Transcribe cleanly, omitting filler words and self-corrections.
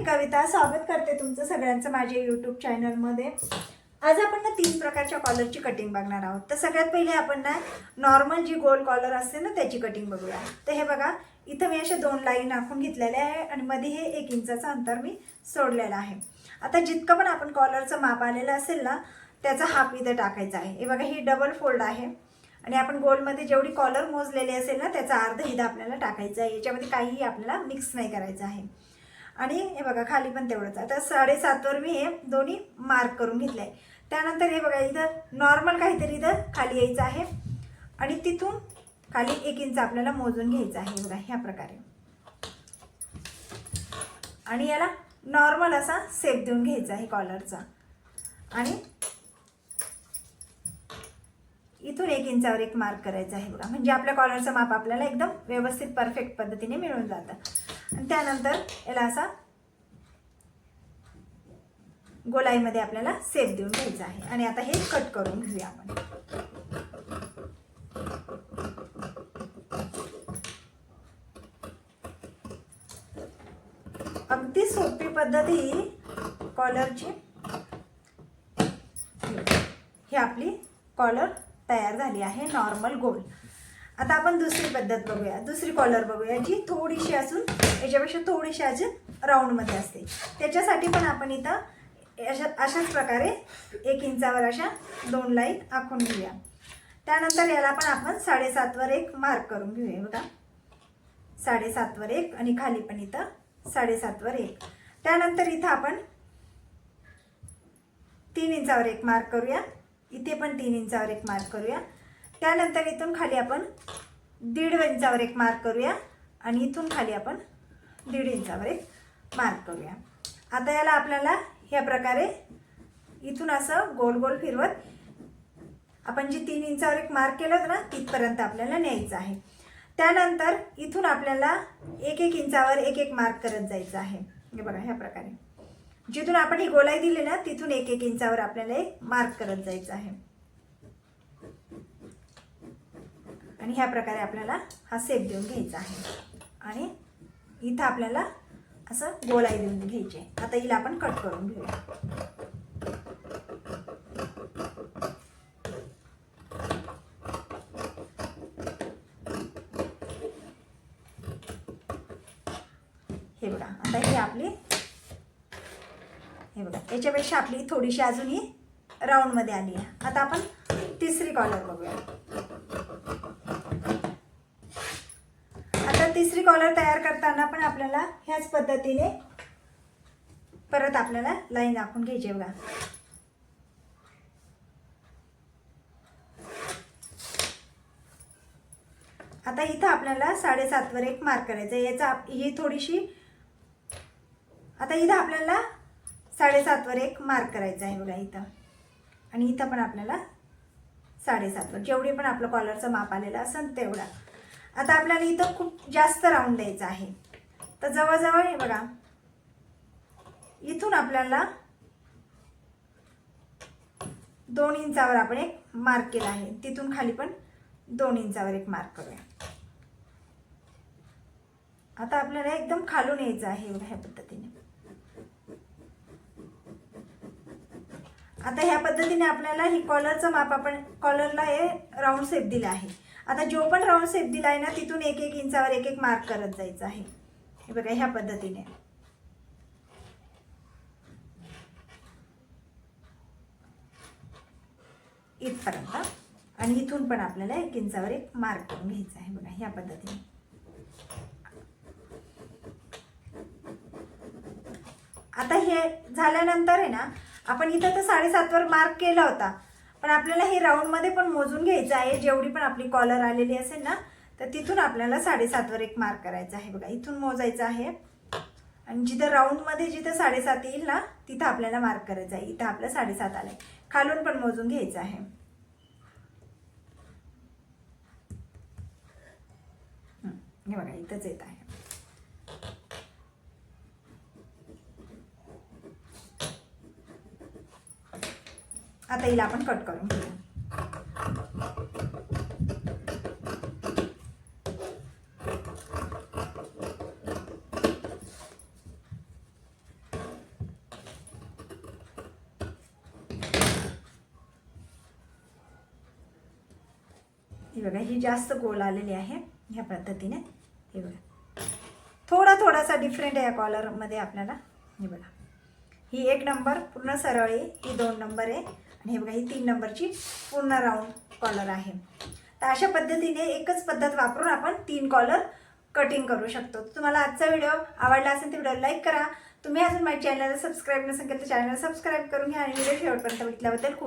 मी कविता स्वागत करते तुमचं सगळ्यांचं माझ्या यूट्यूब चॅनलमध्ये। आज आपण ना 3 प्रकारच्या कॉलरची कटिंग बघणार आहोत। तर सगळ्यात पहिले आपण ना नॉर्मल जी गोल कॉलर असते ना त्याची कटिंग बघूया। तर हे बघा, इथं मी अशा 2 लाईन आखून घेतलेल्या आहे आणि मध्ये हे 1 इंचाचं अंतर मी सोडलेलं आहे। आता जितकं पण आपण कॉलरचं माप आलेलं असेल ना त्याचा हाफ इथं टाकायचा आहे। हे बघा, ही डबल फोल्ड आहे आणि आपण गोलमध्ये जेवढी कॉलर मोजलेली असेल ना त्याचा अर्धा इथं आपल्याला टाकायचा आहे। याच्यामध्ये काहीही आपल्याला मिक्स नाही करायचं आहे। आणि हे बघा, खाली पण तेवढंच। आता 7.5 वर मी हे दोन्ही मार्क करून घेतले। त्यानंतर हे बघा, इथं नॉर्मल काहीतरी इथं खाली यायचं आहे आणि तिथून खाली 1 इंच आपल्याला मोजून घ्यायचं आहे। बघा, ह्या प्रकारे आणि याला नॉर्मल असा शेप देऊन घ्यायचा आहे कॉलरचा आणि इथून 1 इंचावर एक मार्क करायचा आहे। बघा, म्हणजे आपल्या कॉलरचं माप आपल्याला एकदम व्यवस्थित परफेक्ट पद्धतीने मिळून जातं। आणि त्यानंतर याला असा गोलाईमध्ये आपल्याला शेप देऊन घ्यायचा आहे आणि आता हे कट करून घेऊया आपण। अगदी सोपी पद्धत ही कॉलरची। ही आपली कॉलर तयार झाली आहे, नॉर्मल गोल। आता आपण दुसरी पद्धत बघूया, दुसरी कॉलर बघूया जी थोडीशी असून याच्यापेक्षा थोडीशी अजून राऊंड मध्ये असते। त्याच्यासाठी पण आपण इथं अशाच प्रकारे 1 इंचावर अशा 2 लाईन आखून घेऊया। त्यानंतर याला पण आपण 7.5 वर एक मार्क करून घेऊया। बघा, 7.5 वर एक आणि खाली पण इथं 7.5 वर एक। त्यानंतर इथं आपण 3 इंचावर एक मार्क करूया, इथे पण 3 इंचावर एक मार्क करूया। त्यानंतर इथून खाली आपण 1.5 इंचावर एक मार्क करूया आणि इथून खाली आपण 1.5 इंचावर एक मार्क करूया। आता याला आपल्याला ह्या प्रकारे इथून असं गोल गोल फिरवत आपण जी 3 इंचावर एक मार्क केलं होतं ना तिथपर्यंत आपल्याला न्यायचं आहे। त्यानंतर इथून आपल्याला 1-1 इंचावर एक मार्क करत जायचं आहे। हे बघा, ह्या प्रकारे जिथून आपण ही गोलाई दिली ना तिथून 1-1 इंचावर आपल्याला एक मार्क करत जायचं आहे आणि ह्या प्रकारे आपल्याला हा शेप देऊन घ्यायचा आहे आणि इथं आपल्याला असं गोलाई देऊन घ्यायची आहे। आता हिला आपण कट करून घेऊया। हे बघा, आता ही आपली, हे बघा, याच्यापेक्षा आपली थोडीशी अजून ही राऊंड मध्ये आली आहे। आता आपण तिसरी कॉलर बघूया। आता तिसरी कॉलर तयार करताना पण आपल्याला ह्याच पद्धतीने परत आपल्याला लाईन आखून घ्यायची। बघा, आता इथं आपल्याला 7.5 वर एक मार्क करायचं आहे। याचा ही थोडीशी, आता इथं आपल्याला 7.5 वर एक मार्क करायचा आहे। बघा, इथं आणि इथं पण आपल्याला 7.5 वर, जेवढी पण आपलं कॉलरचं माप आलेलं असेल तेवढा। आता आपल्याला इथं खूप जास्त राऊंड द्यायचं आहे, तर जवळजवळ हे बघा, इथून आपल्याला 2 इंचावर आपण एक मार्क केला आहे, तिथून खाली पण 2 इंचावर एक मार्क करूया। आता आपल्याला एकदम खालून यायचं आहे ह्या पद्धतीने। आता ह्या पद्धतीने आपल्याला ही कॉलरचं माप, आपण कॉलरला हे राऊंड शेप दिला आहे। आता जो पण राऊंड शेप दिला आहे ना तिथून 1-1 इंचावर एक मार्क करत जायचं आहे। हे बघा, ह्या पद्धतीने इथपर्यंत आणि इथून पण आपल्याला 1 इंचावर एक मार्क करून घ्यायचा आहे। बघा, ह्या पद्धतीने। आता हे झाल्यानंतर आहे ना, आपण इथं तर 7.5 वर मार्क केला होता, पण आपल्याला हे राऊंड मध्ये पण मोजून घ्यायचं आहे। जेवढी पण आपली कॉलर आलेली असेल ना तर तिथून आपल्याला 7.5 वर एक मार्क करायचा आहे। बघा, इथून मोजायचं आहे आणि जिथं राऊंड मध्ये जिथं 7.5 येईल ना तिथं आपल्याला मार्क करायचं आहे। इथं आपलं 7.5 आलंय, खालून पण मोजून घ्यायचं आहे। हे बघा, इथंच येत आहे। आता हिला आपण कट करून घेऊया। ही बघा, ही जास्त गोल आलेली आहे ह्या पद्धतीने. हे बघा, थोडासा डिफरंट आहे या कॉलरमध्ये आपल्याला. हे बघा, ही 1 नंबर पूर्ण सरळ आहे, ही 2 नंबर आहे आणि हे बघा ही 3 नंबरची पूर्ण राऊंड कॉलर आहे. तर अशा पद्धतीने एकच पद्धत वापरून आपण 3 कॉलर कटिंग करू शकतो. तुम्हाला आजचा व्हिडिओ आवडला असेल तर व्हिडिओ लाईक करा. तुम्ही अजून माझ्या चॅनलला सबस्क्राईब नसेल केलं तर चॅनलला सबस्क्राईब करून घ्या आणि व्हिडिओ शेवटपर्यंत बघितल्याबद्दल खूप